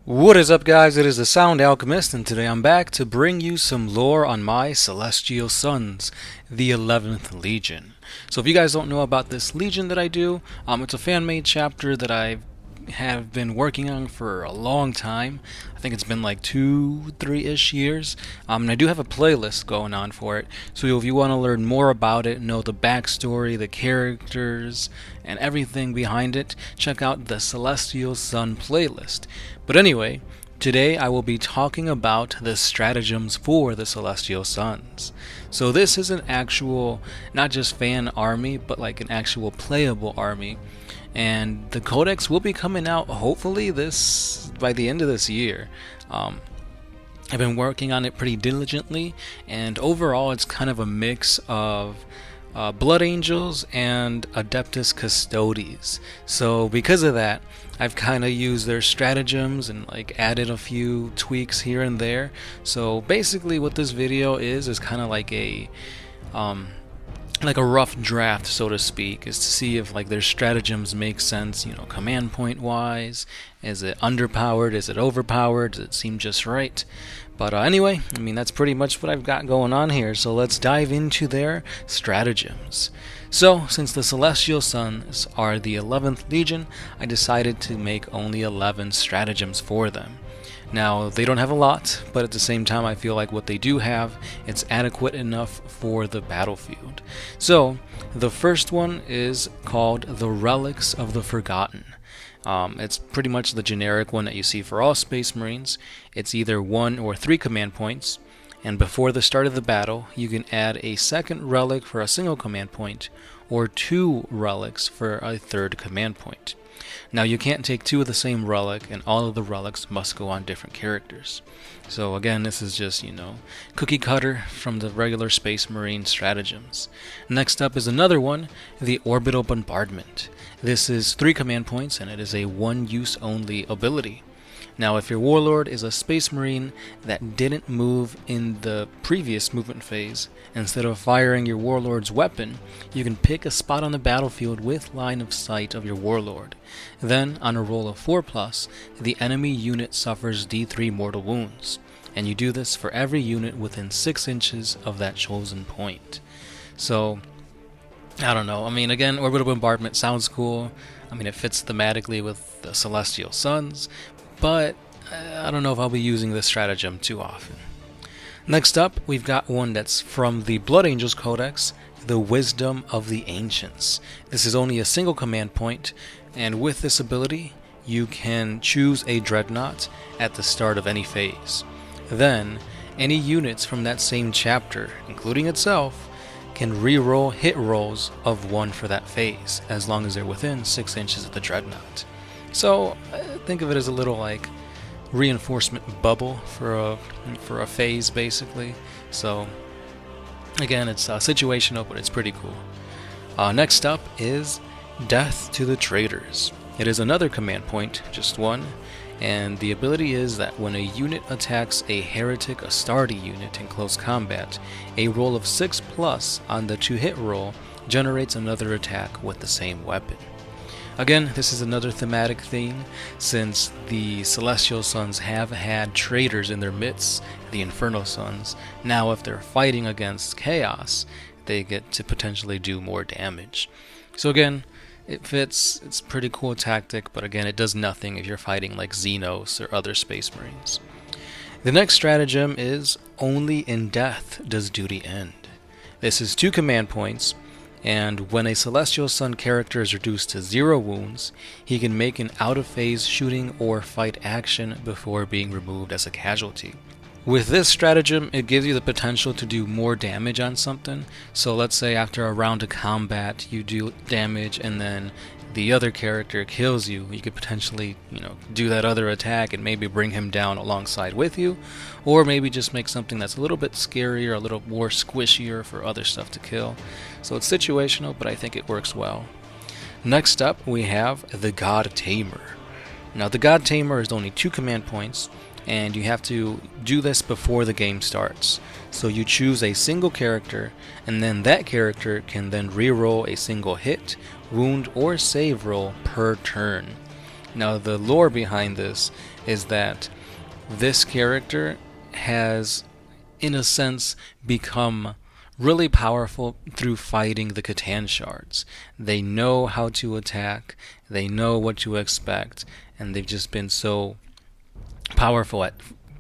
What is up, guys? It is the Sound Alchemist, and today I'm back to bring you some lore on my Celestial Sons, the 11th Legion. So if you guys don't know about this Legion that I do, it's a fan-made chapter that I have been working on for a long time. I think it's been like 2-3-ish years. And I do have a playlist going on for it, so if you want to learn more about it, know the backstory, the characters, and everything behind it, check out the Celestial Sun playlist. But anyway, today I will be talking about the stratagems for the Celestial Sons. So this is an actual, not just fan army, but like an actual playable army. And the codex will be coming out hopefully by the end of this year. I've been working on it pretty diligently, and overall it's kind of a mix of Blood Angels and Adeptus Custodes. So because of that, I've kind of used their stratagems and like added a few tweaks here and there. So basically what this video is kind of like a rough draft, so to speak, is to see if like their stratagems make sense, command point wise. Is it underpowered? Is it overpowered? Does it seem just right? But anyway, that's pretty much what I've got going on here, so let's dive into their stratagems. So, since the Celestial Sons are the 11th Legion, I decided to make only 11 stratagems for them. Now, they don't have a lot, but at the same time I feel like what they do have, it's adequate enough for the battlefield. So, the first one is called the Relics of the Forgotten. It's pretty much the generic one that you see for all Space Marines. It's either 1 or 3 command points, and before the start of the battle, you can add a second relic for a single command point, or 2 relics for a third command point. Now you can't take 2 of the same relic, and all of the relics must go on different characters. So again, this is just, cookie cutter from the regular Space Marine stratagems. Next up is another one, the Orbital Bombardment. This is 3 command points, and it is a one-use only ability. Now, if your Warlord is a Space Marine that didn't move in the previous movement phase, instead of firing your Warlord's weapon, you can pick a spot on the battlefield with line of sight of your Warlord. Then, on a roll of 4+, the enemy unit suffers D3 mortal wounds, and you do this for every unit within 6 inches of that chosen point. So, I don't know. Again, Orbital Bombardment sounds cool. It fits thematically with the Celestial Sons, but I don't know if I'll be using this stratagem too often. Next up, we've got one that's from the Blood Angels Codex, the Wisdom of the Ancients. This is only a single command point, and with this ability, you can choose a Dreadnought at the start of any phase. Then, any units from that same chapter, including itself, can re-roll hit rolls of 1 for that phase, as long as they're within 6 inches of the Dreadnought. So think of it as a little like reinforcement bubble for a phase, basically. So again, it's situational, but it's pretty cool. Next up is Death to the Traitors. It is another command point, just 1, and the ability is that when a unit attacks a Heretic Astartes unit in close combat, a roll of 6+ on the to-hit roll generates another attack with the same weapon. Again, this is another thematic theme, since the Celestial Sons have had traitors in their midst, the Infernal Sons. Now if they're fighting against Chaos, they get to potentially do more damage. So again, it fits, it's a pretty cool tactic, but again, it does nothing if you're fighting like Xenos or other Space Marines. The next stratagem is Only in Death Does Duty End. This is 2 command points, and when a Celestial Sun character is reduced to 0 wounds, he can make an out-of-phase shooting or fight action before being removed as a casualty. With this stratagem, it gives you the potential to do more damage on something. So let's say after a round of combat, you do damage and then the other character kills you. You could potentially, do that other attack and maybe bring him down alongside with you. Or maybe just make something that's a little bit scarier, a little more squishier for other stuff to kill. So it's situational, but I think it works well. Next up, we have the God Tamer. Now the God Tamer is only 2 command points, and you have to do this before the game starts. So you choose a single character, and then that character can then re-roll a single hit, wound, or save roll per turn. Now the lore behind this is that this character has, in a sense, become really powerful through fighting the Catan shards. They know how to attack, they know what to expect, and they've just been so powerful at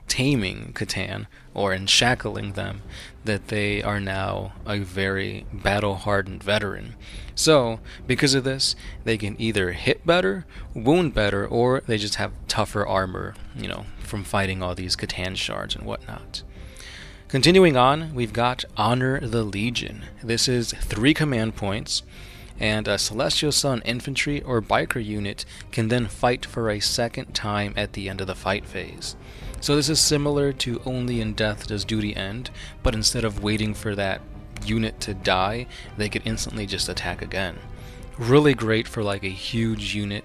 taming Catan or enshackling them that they are now a very battle-hardened veteran. So, because of this, they can either hit better, wound better, or they just have tougher armor, from fighting all these Catan shards and whatnot. Continuing on, we've got Honor the Legion. This is 3 command points, and a Celestial Sun infantry or biker unit can then fight for a second time at the end of the fight phase. So this is similar to Only in Death Does Duty End, but instead of waiting for that unit to die, they could instantly just attack again. Really great for like a huge unit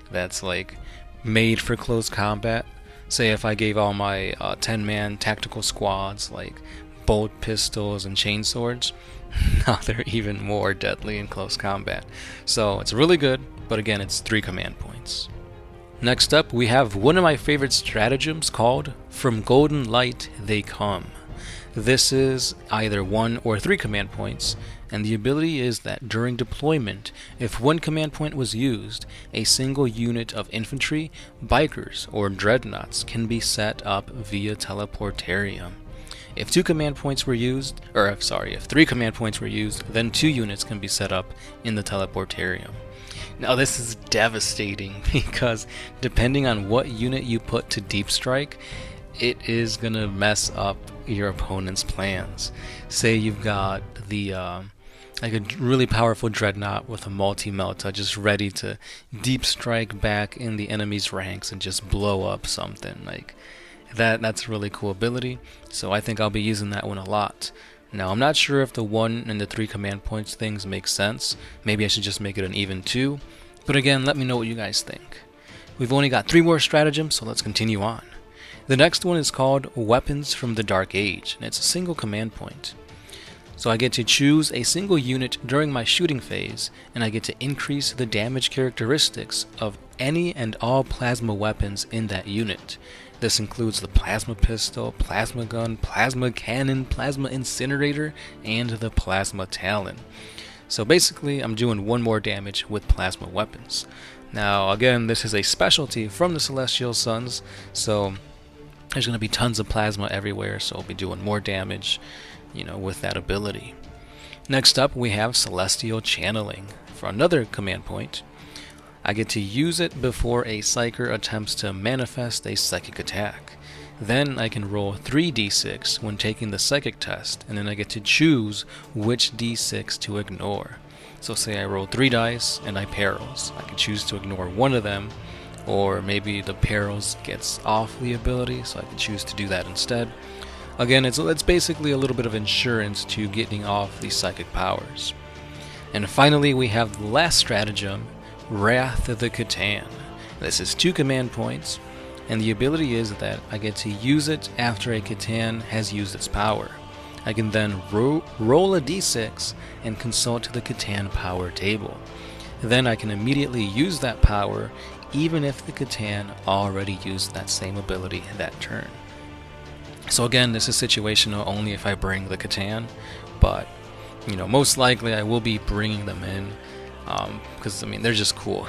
that's like made for close combat. Say if I gave all my 10-man tactical squads like bolt pistols and chainswords, now they're even more deadly in close combat. So it's really good, but again, it's 3 command points. Next up, we have one of my favorite stratagems called From Golden Light They Come. This is either 1 or 3 command points, and the ability is that during deployment, if 1 command point was used, a single unit of infantry, bikers, or dreadnoughts can be set up via teleportarium. If 2 command points were used, if 3 command points were used, then 2 units can be set up in the teleportarium. Now this is devastating because depending on what unit you put to deep strike, it is gonna mess up your opponent's plans. Say you've got the like a really powerful dreadnought with a multi-melta just ready to deep strike back in the enemy's ranks and just blow up something like that's a really cool ability. So I think I'll be using that one a lot. Now I'm not sure if the 1 and the 3 command points things make sense. Maybe I should just make it an even 2. But again, let me know what you guys think. We've only got 3 more stratagems, so let's continue on. The next one is called Weapons from the Dark Age, and it's a single command point. So I get to choose a single unit during my shooting phase, and I get to increase the damage characteristics of any and all plasma weapons in that unit. This includes the plasma pistol, plasma gun, plasma cannon, plasma incinerator, and the plasma talon. So basically, I'm doing 1 more damage with plasma weapons. Now, again, this is a specialty from the Celestial Suns, so there's going to be tons of plasma everywhere, so I'll be doing more damage, with that ability. Next up, we have Celestial Channeling for another command point. I get to use it before a Psyker attempts to manifest a psychic attack. Then I can roll 3d6 when taking the psychic test, and then I get to choose which d6 to ignore. So say I roll 3 dice and I perils. I can choose to ignore 1 of them, or maybe the perils gets off the ability, so I can choose to do that instead. Again, it's basically a little bit of insurance to getting off these psychic powers. And finally, we have the last stratagem, Wrath of the Catan. This is 2 command points, and the ability is that I get to use it after a Catan has used its power. I can then roll a d6 and consult the Catan power table. Then I can immediately use that power even if the Catan already used that same ability that turn. So again, this is situational only if I bring the Catan, but most likely I will be bringing them in because they're just cool.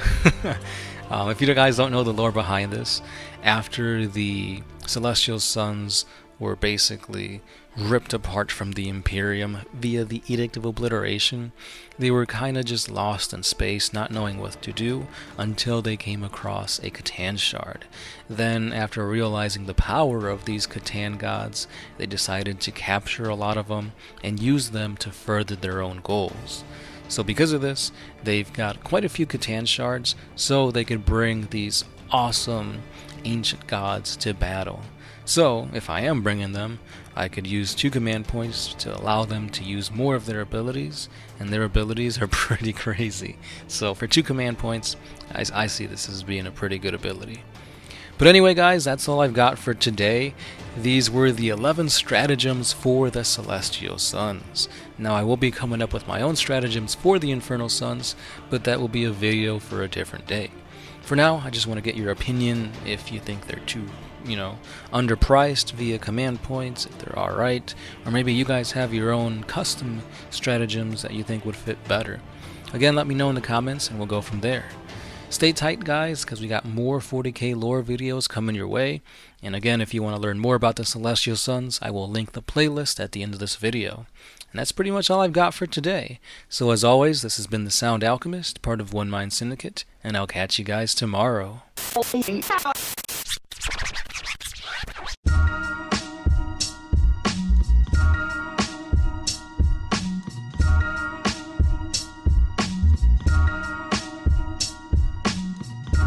If you guys don't know the lore behind this, after the Celestial Suns were basically ripped apart from the Imperium via the Edict of Obliteration, they were kinda just lost in space, not knowing what to do, until they came across a Catan shard. Then, after realizing the power of these Catan gods, they decided to capture a lot of them and use them to further their own goals. So because of this, they've got quite a few Catan shards, so they could bring these awesome ancient gods to battle. So, if I am bringing them, I could use 2 command points to allow them to use more of their abilities, and their abilities are pretty crazy. So for 2 command points, I see this as being a pretty good ability. But anyway, guys, that's all I've got for today. These were the 11 stratagems for the Celestial Suns. Now, I will be coming up with my own stratagems for the Infernal Suns, but that will be a video for a different day. For now, I just want to get your opinion if you think they're too, underpriced via command points, if they're alright, or maybe you guys have your own custom stratagems that you think would fit better. Again, let me know in the comments and we'll go from there. Stay tight, guys, because we got more 40K lore videos coming your way. And again, if you want to learn more about the Celestial Suns, I will link the playlist at the end of this video. And that's pretty much all I've got for today. So as always, this has been the Sound Alchemist, part of One Mind Syndicate, and I'll catch you guys tomorrow.